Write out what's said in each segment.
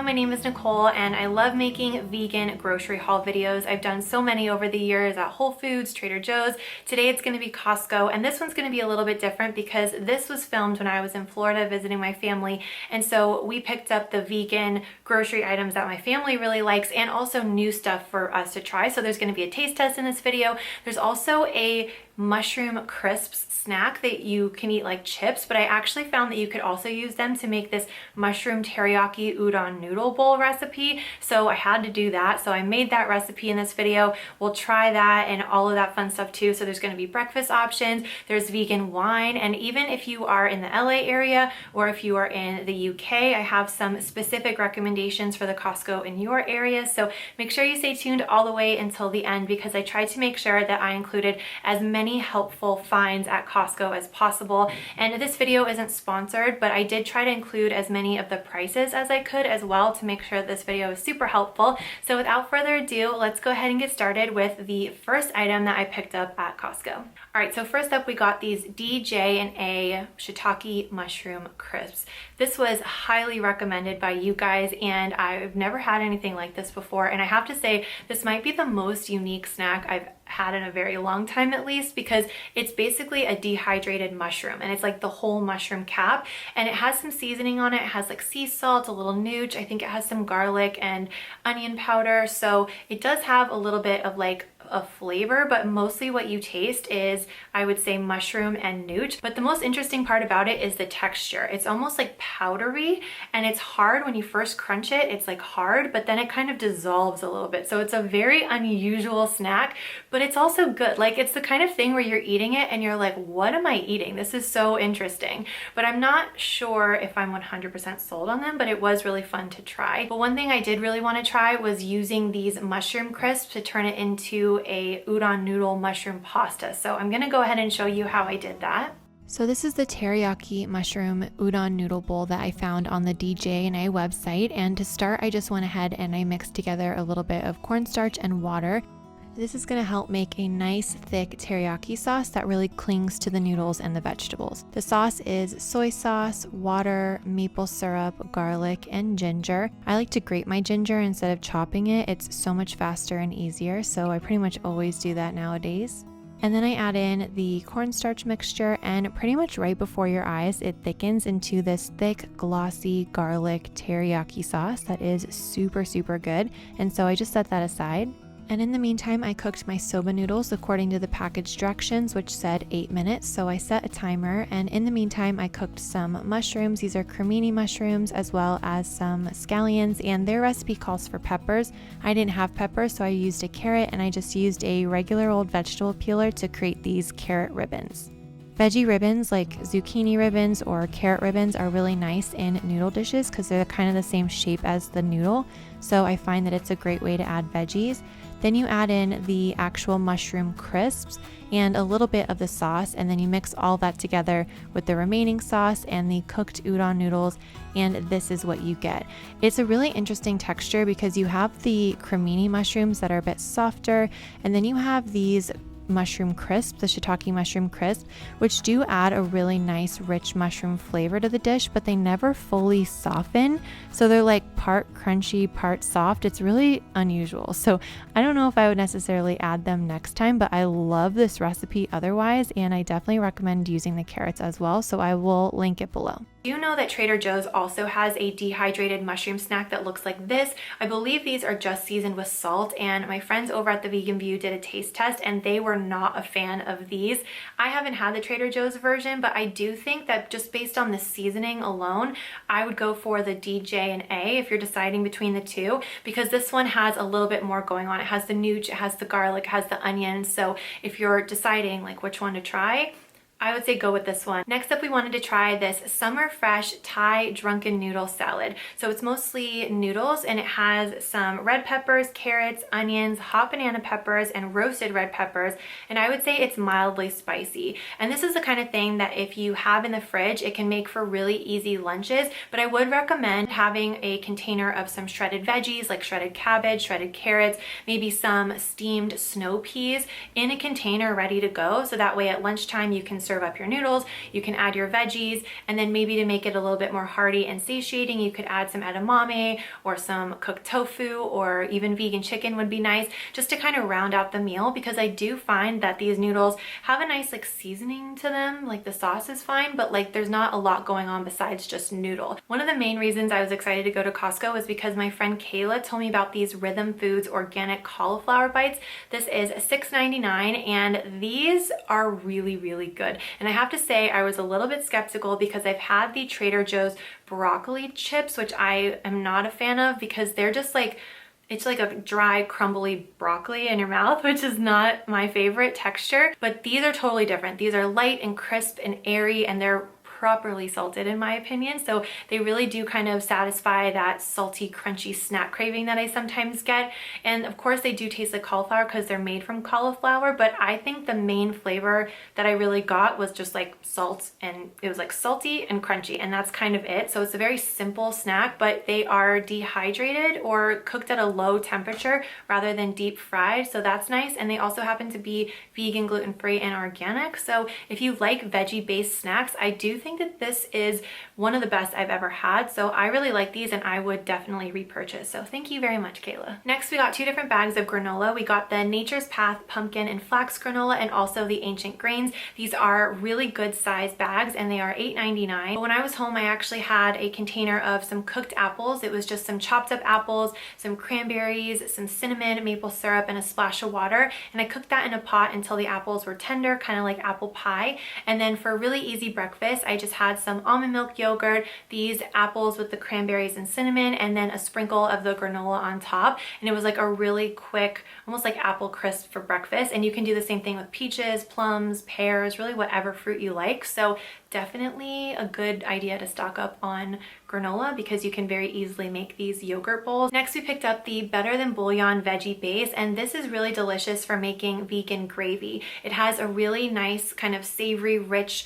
my name is Nicole and I love making vegan grocery haul videos. I've done so many over the years at Whole Foods, Trader Joe's. Today it's going to be Costco, and this one's going to be a little bit different because this was filmed when I was in Florida visiting my family, and so we picked up the vegan grocery items that my family really likes and also new stuff for us to try. So there's going to be a taste test in this video. There's also a mushroom crisps snack that you can eat like chips, but I actually found that you could also use them to make this mushroom teriyaki udon noodle bowl recipe. So I had to do that. So I made that recipe in this video. We'll try that and all of that fun stuff too. So there's going to be breakfast options, there's vegan wine, and even if you are in the LA area or if you are in the UK, I have some specific recommendations for the Costco in your area. So make sure you stay tuned all the way until the end because I tried to make sure that I included as many helpful finds at Costco as possible. And this video isn't sponsored, but I did try to include as many of the prices as I could as well to make sure this video is super helpful. So without further ado, let's go ahead and get started with the first item that I picked up at Costco. All right, so first up we got these DJ&A shiitake mushroom crisps. This was highly recommended by you guys and I've never had anything like this before, and I have to say this might be the most unique snack I've had in a very long time, at least, because it's basically a dehydrated mushroom and it's like the whole mushroom cap, and it has some seasoning on it. It has like sea salt, a little nooch, I think it has some garlic and onion powder, so it does have a little bit of like a flavor, but mostly what you taste is, I would say, mushroom and nooch. But the most interesting part about it is the texture. It's almost like powdery and it's hard when you first crunch it. It's like hard, but then it kind of dissolves a little bit. So it's a very unusual snack, but it's also good. Like, it's the kind of thing where you're eating it and you're like, what am I eating? This is so interesting. But I'm not sure if I'm 100% sold on them, but it was really fun to try. But one thing I did really want to try was using these mushroom crisps to turn it into a udon noodle mushroom pasta. So I'm gonna go ahead and show you how I did that. So this is the teriyaki mushroom udon noodle bowl that I found on the DJ&A website, and to start I just went ahead and I mixed together a little bit of cornstarch and water. This is going to help make a nice thick teriyaki sauce that really clings to the noodles and the vegetables. The sauce is soy sauce, water, maple syrup, garlic, and ginger. I like to grate my ginger instead of chopping it. It's so much faster and easier, so I pretty much always do that nowadays. And then I add in the cornstarch mixture, and pretty much right before your eyes, it thickens into this thick, glossy garlic teriyaki sauce that is super, super good. And so I just set that aside. And in the meantime, I cooked my soba noodles according to the package directions, which said 8 minutes. So I set a timer, and in the meantime, I cooked some mushrooms. These are cremini mushrooms, as well as some scallions, and their recipe calls for peppers. I didn't have peppers, so I used a carrot, and I just used a regular old vegetable peeler to create these carrot ribbons. Veggie ribbons like zucchini ribbons or carrot ribbons are really nice in noodle dishes because they're kind of the same shape as the noodle. So I find that it's a great way to add veggies. Then you add in the actual mushroom crisps and a little bit of the sauce, and then you mix all that together with the remaining sauce and the cooked udon noodles, and this is what you get. It's a really interesting texture because you have the cremini mushrooms that are a bit softer, and then you have these mushroom crisp, the shiitake mushroom crisp, which do add a really nice rich mushroom flavor to the dish, but they never fully soften. So they're like part crunchy, part soft. It's really unusual. So I don't know if I would necessarily add them next time, but I love this recipe otherwise, and I definitely recommend using the carrots as well. So I will link it below. Do you know that Trader Joe's also has a dehydrated mushroom snack that looks like this? I believe these are just seasoned with salt, and my friends over at the Vegan View did a taste test and they were not a fan of these. I haven't had the Trader Joe's version, but I do think that just based on the seasoning alone, I would go for the DJ&A if you're deciding between the two, because this one has a little bit more going on. It has the nooch, it has the garlic, it has the onion. So if you're deciding like which one to try, I would say go with this one. Next up, we wanted to try this Summer Fresh Thai Drunken Noodle Salad. So it's mostly noodles, and it has some red peppers, carrots, onions, hot banana peppers, and roasted red peppers. And I would say it's mildly spicy. And this is the kind of thing that if you have in the fridge, it can make for really easy lunches. But I would recommend having a container of some shredded veggies like shredded cabbage, shredded carrots, maybe some steamed snow peas in a container ready to go. So that way at lunchtime you can serve up your noodles, you can add your veggies, and then maybe to make it a little bit more hearty and satiating, you could add some edamame or some cooked tofu, or even vegan chicken would be nice, just to kind of round out the meal, because I do find that these noodles have a nice like seasoning to them. Like the sauce is fine, but like there's not a lot going on besides just noodle. One of the main reasons I was excited to go to Costco was because my friend Kayla told me about these Rhythm Foods organic cauliflower bites. This is $6.99 and these are really, really good. And I have to say I was a little bit skeptical because I've had the Trader Joe's broccoli chips, which I am not a fan of because they're just like, it's like a dry, crumbly broccoli in your mouth, which is not my favorite texture. But these are totally different. These are light and crisp and airy, and they're properly salted in my opinion. So they really do kind of satisfy that salty, crunchy snack craving that I sometimes get. And of course they do taste like cauliflower because they're made from cauliflower, but I think the main flavor that I really got was just like salt, and it was like salty and crunchy, and that's kind of it. So it's a very simple snack, but they are dehydrated or cooked at a low temperature rather than deep fried. So that's nice. And they also happen to be vegan, gluten-free, and organic. So if you like veggie-based snacks, I do think that this is one of the best I've ever had. So I really like these and I would definitely repurchase. So thank you very much, Kayla. Next, we got two different bags of granola. We got the Nature's Path pumpkin and flax granola and also the Ancient Grains. These are really good size bags and they are $8.99. But when I was home, I actually had a container of some cooked apples. It was just some chopped up apples, some cranberries, some cinnamon, maple syrup, and a splash of water. And I cooked that in a pot until the apples were tender, kind of like apple pie. And then for a really easy breakfast, I just had some almond milk yogurt, these apples with the cranberries and cinnamon, and then a sprinkle of the granola on top. And it was like a really quick, almost like apple crisp for breakfast. And you can do the same thing with peaches, plums, pears, really whatever fruit you like. So definitely a good idea to stock up on granola because you can very easily make these yogurt bowls. Next, we picked up the Better Than Bouillon veggie base, and this is really delicious for making vegan gravy. It has a really nice kind of savory, rich,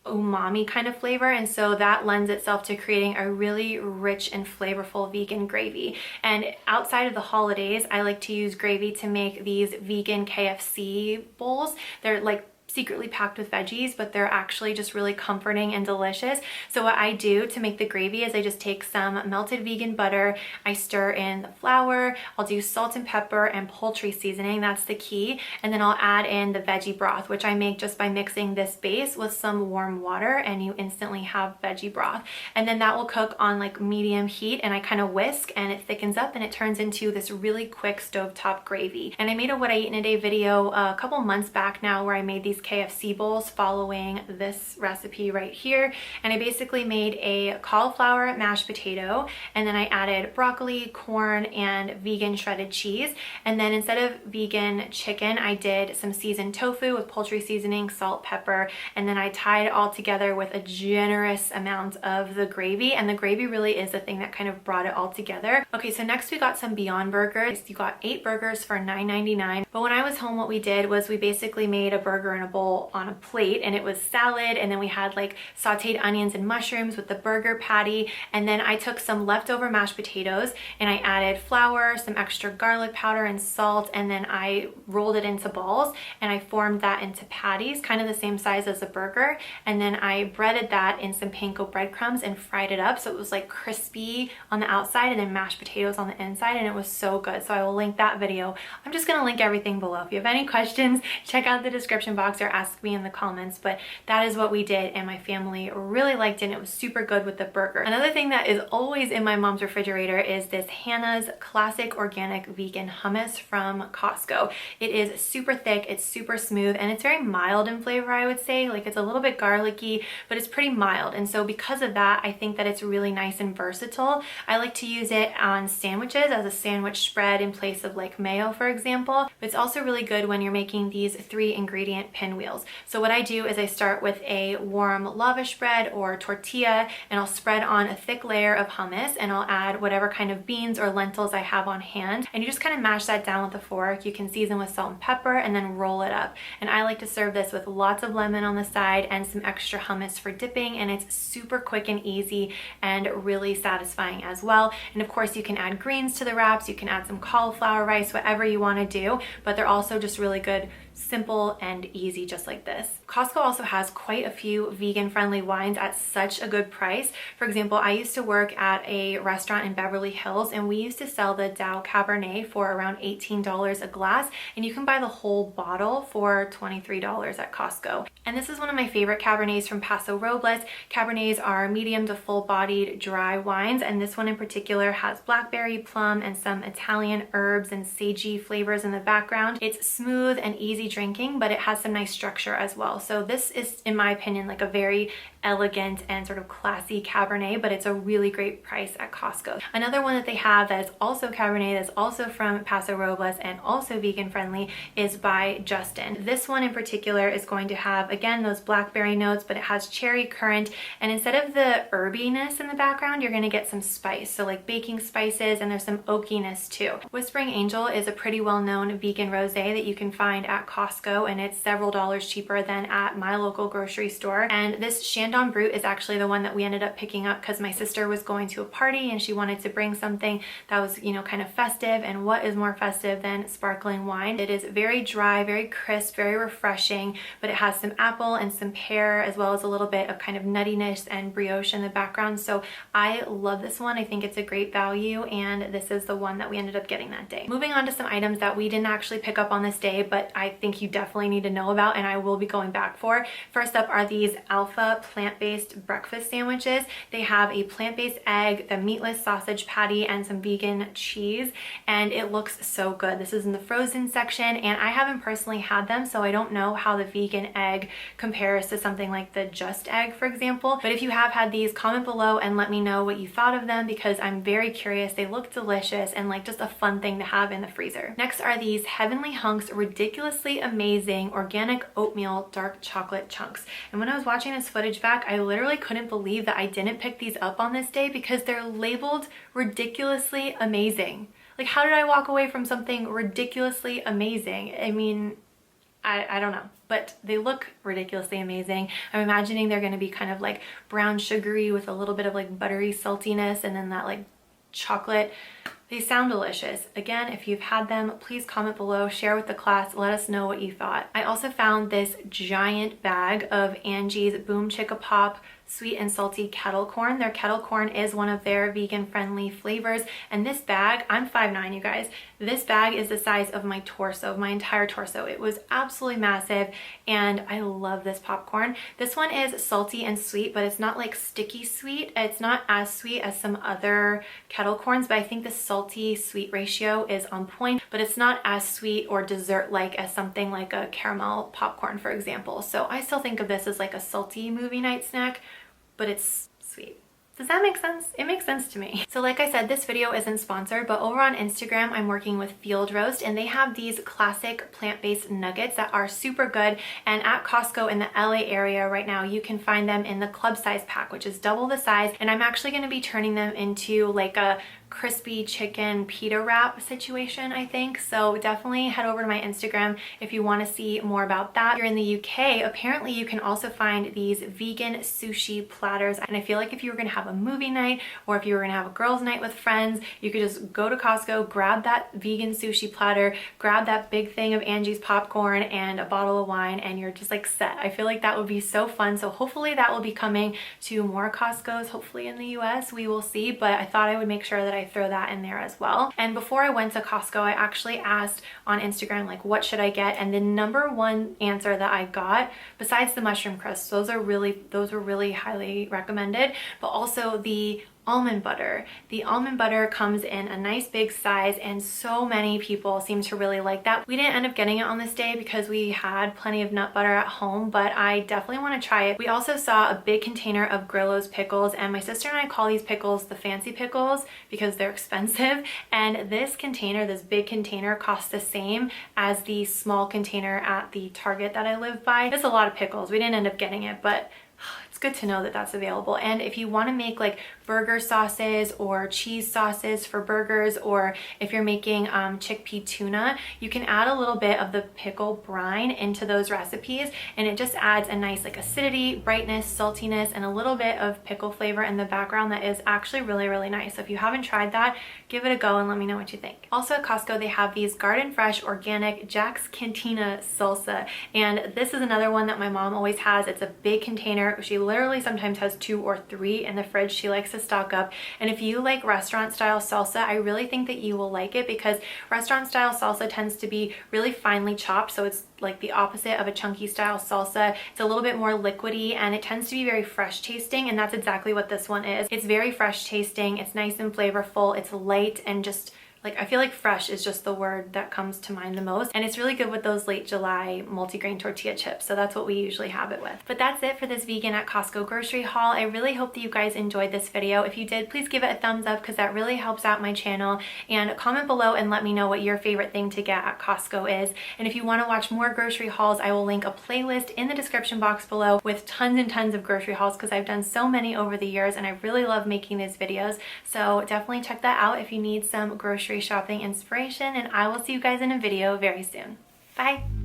umami kind of flavor, and so that lends itself to creating a really rich and flavorful vegan gravy. And outside of the holidays, I like to use gravy to make these vegan KFC bowls. They're like secretly packed with veggies, but they're actually just really comforting and delicious. So what I do to make the gravy is I just take some melted vegan butter, I stir in the flour, I'll do salt and pepper and poultry seasoning, that's the key, and then I'll add in the veggie broth, which I make just by mixing this base with some warm water, and you instantly have veggie broth. And then that will cook on like medium heat, and I kind of whisk and it thickens up and it turns into this really quick stovetop gravy. And I made a What I Eat in a Day video a couple months back now where I made these KFC bowls following this recipe right here. And I basically made a cauliflower mashed potato, and then I added broccoli, corn, and vegan shredded cheese. And then instead of vegan chicken, I did some seasoned tofu with poultry seasoning, salt, pepper, and then I tied it all together with a generous amount of the gravy. And the gravy really is the thing that kind of brought it all together. Okay, so next we got some Beyond Burgers. You got 8 burgers for $9.99. But when I was home, what we did was we basically made a burger in a bowl on a plate, and it was salad, and then we had like sauteed onions and mushrooms with the burger patty, and then I took some leftover mashed potatoes and I added flour, some extra garlic powder and salt, and then I rolled it into balls and I formed that into patties, kind of the same size as a burger, and then I breaded that in some panko breadcrumbs and fried it up so it was like crispy on the outside and then mashed potatoes on the inside, and it was so good. So I will link that video. I'm just gonna link everything below. If you have any questions, check out the description box or ask me in the comments. But that is what we did, and my family really liked it, and it was super good with the burger. Another thing that is always in my mom's refrigerator is this Hannah's Classic Organic Vegan Hummus from Costco. It is super thick, it's super smooth, and it's very mild in flavor, I would say. Like, it's a little bit garlicky, but it's pretty mild, and so because of that, I think that it's really nice and versatile. I like to use it on sandwiches as a sandwich spread in place of like mayo, for example. But it's also really good when you're making these 3-ingredient pinwheels. So what I do is I start with a warm lavish bread or tortilla, and I'll spread on a thick layer of hummus, and I'll add whatever kind of beans or lentils I have on hand, and you just kind of mash that down with a fork. You can season with salt and pepper and then roll it up. And I like to serve this with lots of lemon on the side and some extra hummus for dipping, and it's super quick and easy and really satisfying as well. And of course you can add greens to the wraps, you can add some cauliflower rice, whatever you want to do, but they're also just really good simple and easy, just like this. Costco also has quite a few vegan friendly wines at such a good price. For example, I used to work at a restaurant in Beverly Hills, and we used to sell the Dow Cabernet for around $18 a glass, and you can buy the whole bottle for $23 at Costco. And this is one of my favorite Cabernets from Paso Robles. Cabernets are medium to full-bodied dry wines, and this one in particular has blackberry, plum, and some Italian herbs and sagey flavors in the background. It's smooth and easy drinking, but it has some nice structure as well. So this is, in my opinion, like a very elegant and sort of classy Cabernet, but it's a really great price at Costco. Another one that they have that is also Cabernet, that's also from Paso Robles and also vegan friendly, is by Justin. This one in particular is going to have, again, those blackberry notes, but it has cherry currant, and instead of the herbiness in the background, you're going to get some spice, so like baking spices, and there's some oakiness too. Whispering Angel is a pretty well-known vegan rosé that you can find at Costco, and it's several dollars cheaper than at my local grocery store. And this Chandon Brut is actually the one that we ended up picking up because my sister was going to a party and she wanted to bring something that was, you know, kind of festive, and what is more festive than sparkling wine? It is very dry, very crisp, very refreshing, but it has some apple and some pear, as well as a little bit of kind of nuttiness and brioche in the background. So I love this one. I think it's a great value, and this is the one that we ended up getting that day. Moving on to some items that we didn't actually pick up on this day, but I think you definitely need to know about and I will be going back for. First up are these Alpha plant-based breakfast sandwiches. They have a plant-based egg, the meatless sausage patty, and some vegan cheese, and it looks so good. This is in the frozen section, and I haven't personally had them, so I don't know how the vegan egg compares to something like the Just Egg, for example. But if you have had these, comment below and let me know what you thought of them, because I'm very curious. They look delicious and like just a fun thing to have in the freezer. Next are these Heavenly Hunks ridiculously amazing organic oatmeal dark chocolate chunks. And when I was watching this footage back, I literally couldn't believe that I didn't pick these up on this day because they're labeled ridiculously amazing. Like, how did I walk away from something ridiculously amazing? I mean, I don't know, but they look ridiculously amazing. I'm imagining they're going to be kind of like brown sugary with a little bit of like buttery saltiness, and then that like chocolate. They sound delicious. Again, if you've had them, please comment below, share with the class, let us know what you thought. I also found this giant bag of Angie's Boom Chicka Pop sweet and salty kettle corn. Their kettle corn is one of their vegan friendly flavors, and this bag, I'm 5'9", you guys, this bag is the size of my torso, my entire torso. It was absolutely massive, and I love this popcorn. This one is salty and sweet, but it's not like sticky sweet. It's not as sweet as some other kettle corns, but I think the salty sweet ratio is on point, but it's not as sweet or dessert like as something like a caramel popcorn, for example. So I still think of this as like a salty movie night snack, but it's sweet. Does that make sense? It makes sense to me. So like I said, this video isn't sponsored, but over on Instagram, I'm working with Field Roast, and they have these classic plant-based nuggets that are super good. And at Costco in the LA area right now, you can find them in the club size pack, which is double the size. And I'm actually gonna be turning them into like a crispy chicken pita wrap situation, I think. So definitely head over to my Instagram if you want to see more about that. Here in the UK, apparently you can also find these vegan sushi platters, and I feel like if you were going to have a movie night, or if you were going to have a girls night with friends, you could just go to Costco, grab that vegan sushi platter, grab that big thing of Angie's popcorn and a bottle of wine, and you're just like set. I feel like that would be so fun. So hopefully that will be coming to more Costco's, hopefully in the US, we will see, but I thought I would make sure that I throw that in there as well. And before I went to Costco, I actually asked on Instagram, like, what should I get? And the number one answer that I got, besides the mushroom crisps, those were really highly recommended, but also the almond butter. The almond butter comes in a nice big size, and so many people seem to really like that. We didn't end up getting it on this day because we had plenty of nut butter at home, but I definitely want to try it. We also saw a big container of Grillo's pickles, and my sister and I call these pickles the fancy pickles because they're expensive. And this container, this big container, costs the same as the small container at the Target that I live by. It's a lot of pickles. We didn't end up getting it, but it's good to know that that's available. And if you want to make like burger sauces or cheese sauces for burgers, or if you're making chickpea tuna, you can add a little bit of the pickle brine into those recipes, and it just adds a nice like acidity, brightness, saltiness, and a little bit of pickle flavor in the background that is actually really, really nice. So if you haven't tried that, give it a go and let me know what you think. Also at Costco, they have these garden fresh organic Jack's Cantina salsa, and this is another one that my mom always has. It's a big container. She literally sometimes has 2 or 3 in the fridge. She likes to stock up, and if you like restaurant style salsa, I really think that you will like it, because restaurant style salsa tends to be really finely chopped, so it's like the opposite of a chunky style salsa. It's a little bit more liquidy, and it tends to be very fresh tasting, and that's exactly what this one is. It's very fresh tasting, it's nice and flavorful, it's light, and just like, I feel like fresh is just the word that comes to mind the most, and it's really good with those late July multigrain tortilla chips, so that's what we usually have it with. But that's it for this vegan at Costco grocery haul. I really hope that you guys enjoyed this video. If you did, please give it a thumbs up, because that really helps out my channel, and comment below and let me know what your favorite thing to get at Costco is. And if you want to watch more grocery hauls, I will link a playlist in the description box below with tons and tons of grocery hauls, because I've done so many over the years and I really love making these videos. So definitely check that out if you need some grocery shopping inspiration, and I will see you guys in a video very soon. Bye!